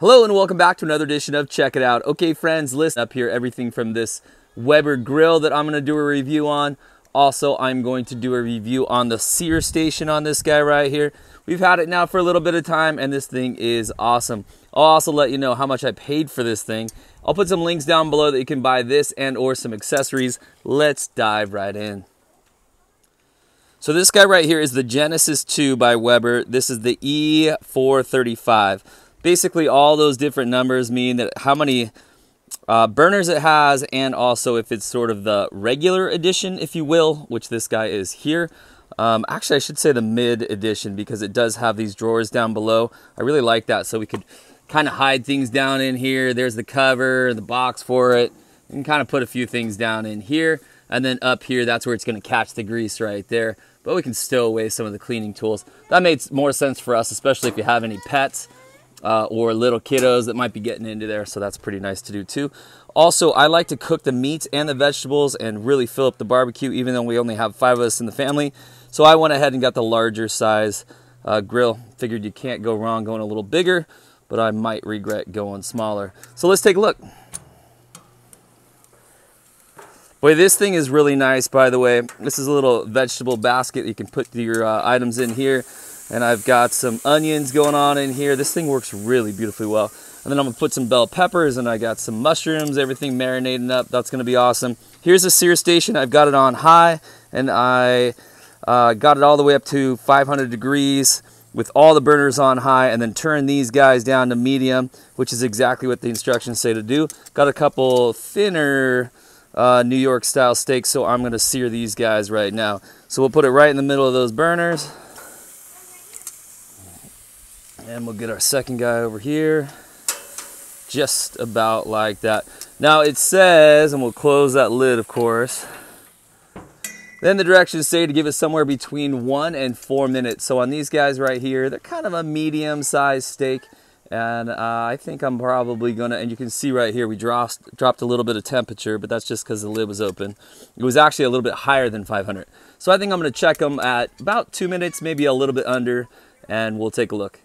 Hello and welcome back to another edition of Check It Out. Okay friends, listen up here, everything from this Weber grill that I'm going to do a review on. Also, I'm going to do a review on the Sear Station on this guy right here. We've had it now for a little bit of time and this thing is awesome. I'll also let you know how much I paid for this thing. I'll put some links down below that you can buy this and or some accessories. Let's dive right in. So this guy right here is the Genesis 2 by Weber. This is the E435. Basically, all those different numbers mean that how many burners it has, and also if it's sort of the regular edition, if you will, which this guy is here. Actually, I should say the mid edition because it does have these drawers down below. I really like that, so we could kind of hide things down in here. There's the cover, the box for it. You can kind of put a few things down in here, and then up here, that's where it's going to catch the grease right there. But we can stow away some of the cleaning tools. That makes more sense for us, especially if you have any pets. Or little kiddos that might be getting into there, so that's pretty nice to do too. Also, I like to cook the meats and the vegetables and really fill up the barbecue, even though we only have 5 of us in the family. So I went ahead and got the larger size grill. Figured you can't go wrong going a little bigger, but I might regret going smaller. So let's take a look. Boy, this thing is really nice, by the way. This is a little vegetable basket. You can put your items in here. And I've got some onions going on in here. This thing works really beautifully well. And then I'm gonna put some bell peppers, and I got some mushrooms, everything marinating up. That's gonna be awesome. Here's the Sear Station. I've got it on high, and I got it all the way up to 500 degrees with all the burners on high, and then turn these guys down to medium, which is exactly what the instructions say to do. Got a couple thinner New York style steaks, so I'm gonna sear these guys right now. So we'll put it right in the middle of those burners. And we'll get our second guy over here, just about like that. Now it says, and we'll close that lid of course, then the directions say to give it somewhere between 1 and 4 minutes. So on these guys right here, they're kind of a medium-sized steak. And I think I'm probably gonna, and you can see right here, we dropped a little bit of temperature, but that's just because the lid was open. It was actually a little bit higher than 500. So I think I'm gonna check them at about 2 minutes, maybe a little bit under, and we'll take a look.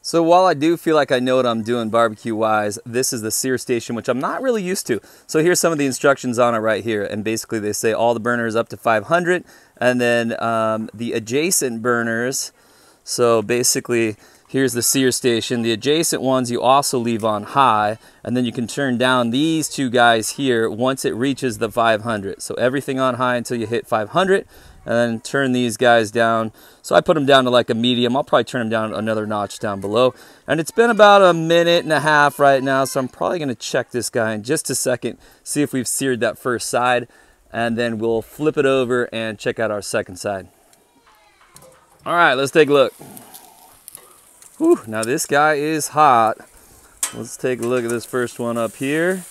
So while I do feel like I know what I'm doing barbecue-wise, this is the Sear Station, which I'm not really used to. So here's some of the instructions on it right here. And basically they say all the burners up to 500, and then the adjacent burners. So basically, here's the Sear Station. The adjacent ones you also leave on high, and then you can turn down these two guys here once it reaches the 500. So everything on high until you hit 500. And then turn these guys down. So I put them down to like a medium. I'll probably turn them down another notch down below. And it's been about a minute and a half right now, so I'm probably gonna check this guy in just a second, see if we've seared that first side, and then we'll flip it over and check out our second side. All right, let's take a look. Whew, now this guy is hot. Let's take a look at this first one up here.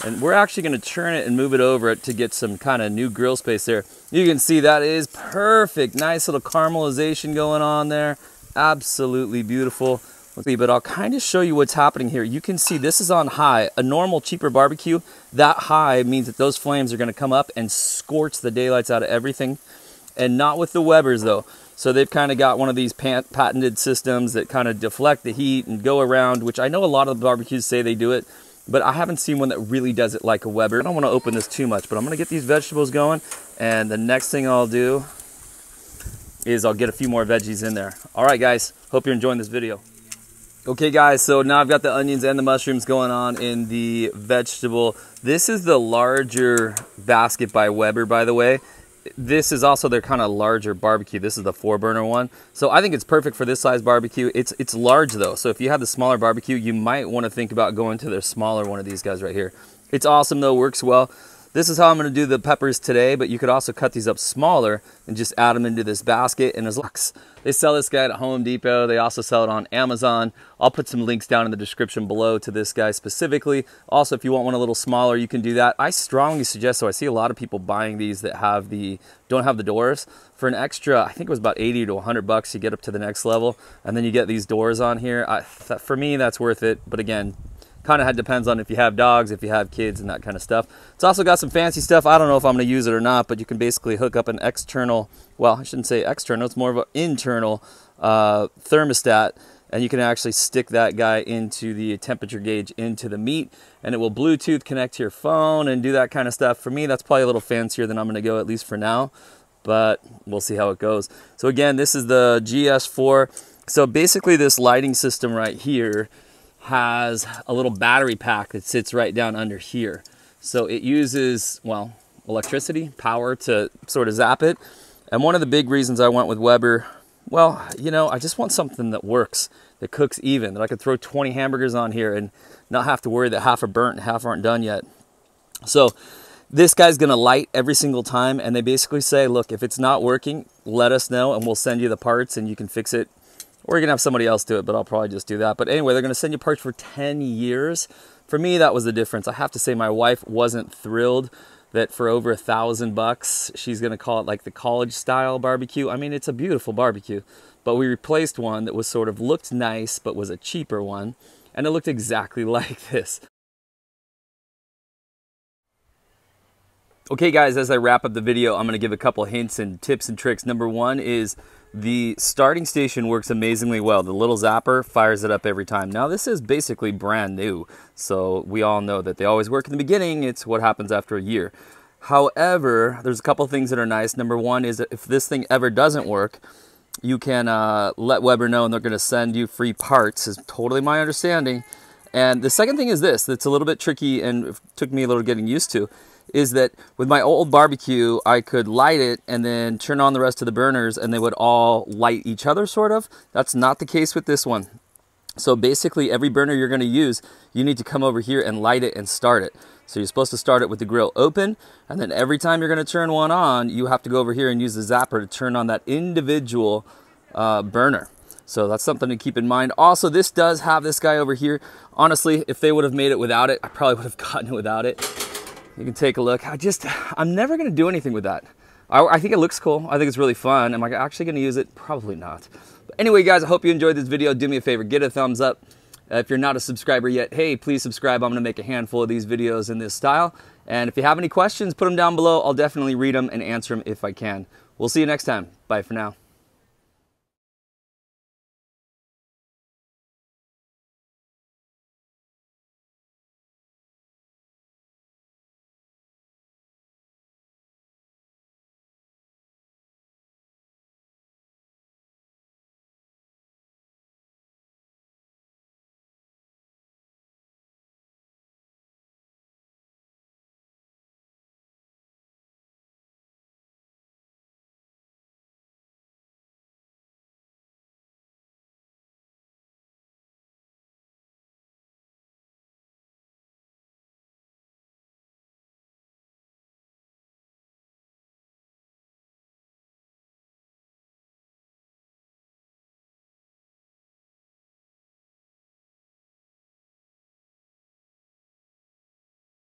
And we're actually going to turn it and move it over to get some kind of new grill space there. You can see that is perfect. Nice little caramelization going on there. Absolutely beautiful. But I'll kind of show you what's happening here. You can see this is on high. A normal, cheaper barbecue, that high means that those flames are going to come up and scorch the daylights out of everything. And not with the Webers though. So they've kind of got one of these patented systems that kind of deflect the heat and go around, which I know a lot of the barbecues say they do it. But I haven't seen one that really does it like a Weber. I don't want to open this too much, but I'm going to get these vegetables going. And the next thing I'll do is I'll get a few more veggies in there. All right, guys. Hope you're enjoying this video. Okay, guys. So now I've got the onions and the mushrooms going on in the vegetable. This is the larger basket by Weber, by the way. This is also their kind of larger barbecue. This is the 4-burner one. So I think it's perfect for this size barbecue. It's large though. So if you have the smaller barbecue, you might want to think about going to their smaller one of these guys right here. It's awesome though, works well. This is how I'm going to do the peppers today, but you could also cut these up smaller and just add them into this basket. And they sell this guy at Home Depot. They also sell it on Amazon. I'll put some links down in the description below to this guy specifically. Also, if you want one a little smaller, you can do that. I strongly suggest, so I see a lot of people buying these that don't have the doors. For an extra, I think it was about 80 to 100 bucks, you get up to the next level, and then you get these doors on here. For me, that's worth it. But again, kind of depends on if you have dogs, if you have kids, and that kind of stuff. It's also got some fancy stuff. I don't know if I'm going to use it or not, but you can basically hook up an external, well, I shouldn't say external, it's more of an internal thermostat and you can actually stick that guy into the temperature gauge into the meat, and it will Bluetooth connect to your phone and do that kind of stuff. For me, that's probably a little fancier than I'm going to go, at least for now, but we'll see how it goes. So again, this is the GS4. So basically this lighting system right here has a little battery pack that sits right down under here. So it uses, well, electricity, power to sort of zap it. And one of the big reasons I went with Weber, well, you know, I just want something that works, that cooks even, that I could throw 20 hamburgers on here and not have to worry that half are burnt and half aren't done yet. So this guy's gonna light every single time, and they basically say, look, if it's not working, let us know and we'll send you the parts and you can fix it. Or you're gonna have somebody else do it, but I'll probably just do that. But anyway, they're gonna send you parts for 10 years. For me, that was the difference. I have to say my wife wasn't thrilled that for over $1,000, she's gonna call it like the college style barbecue. I mean, it's a beautiful barbecue, but we replaced one that was sort of looked nice, but was a cheaper one. And it looked exactly like this. Okay guys, as I wrap up the video, I'm gonna give a couple hints and tips and tricks. Number one is the starting station works amazingly well. The little zapper fires it up every time. Now this is basically brand new, so we all know that they always work in the beginning. It's what happens after a year. However, there's a couple things that are nice. Number one is that if this thing ever doesn't work, you can let Weber know and they're gonna send you free parts, is totally my understanding. And the second thing is this, that's a little bit tricky and it took me a little getting used to, is that with my old barbecue, I could light it and then turn on the rest of the burners and they would all light each other, sort of. That's not the case with this one. So basically every burner you're gonna use, you need to come over here and light it and start it. So you're supposed to start it with the grill open, and then every time you're gonna turn one on, you have to go over here and use the zapper to turn on that individual burner. So that's something to keep in mind. Also, this does have this guy over here. Honestly, if they would have made it without it, I probably would have gotten it without it. You can take a look. I'm never gonna do anything with that. I think it looks cool. I think it's really fun. Am I actually gonna use it? Probably not. But anyway, guys, I hope you enjoyed this video. Do me a favor, get a thumbs up. If you're not a subscriber yet, hey, please subscribe. I'm gonna make a handful of these videos in this style. And if you have any questions, put them down below. I'll definitely read them and answer them if I can. We'll see you next time. Bye for now.